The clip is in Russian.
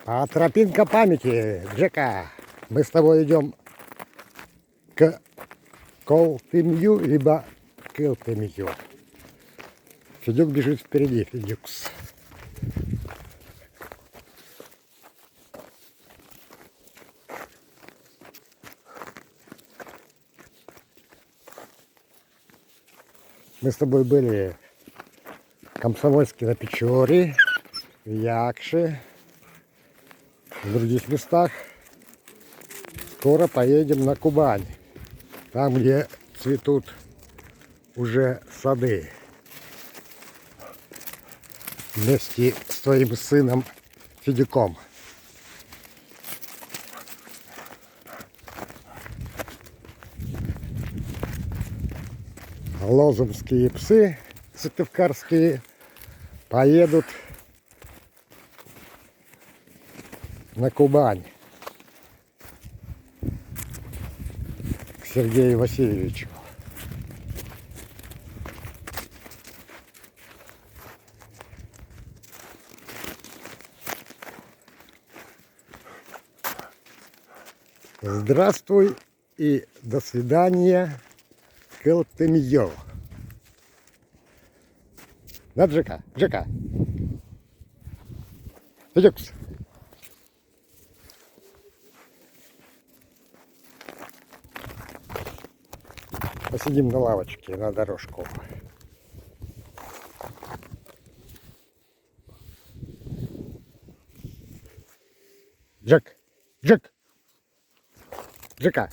А тропинка памяти, Джека. Мы с тобой идем к Колтымью, либо к Элтымью. Федюк бежит впереди, Федюкс. Мы с тобой были в Комсомольске на Печоре, в Якше, в других местах. Скоро поедем на Кубань, там, где цветут уже сады. Вместе с твоим сыном Федюком. Лозовские псы сыктывкарские поедут на Кубань к Сергею Васильевичу. Здравствуй и до свидания, Колтымьё. Да, Джека? Джека. Федюкс. Посидим на лавочке, на дорожку. Джек. Джек. Джека.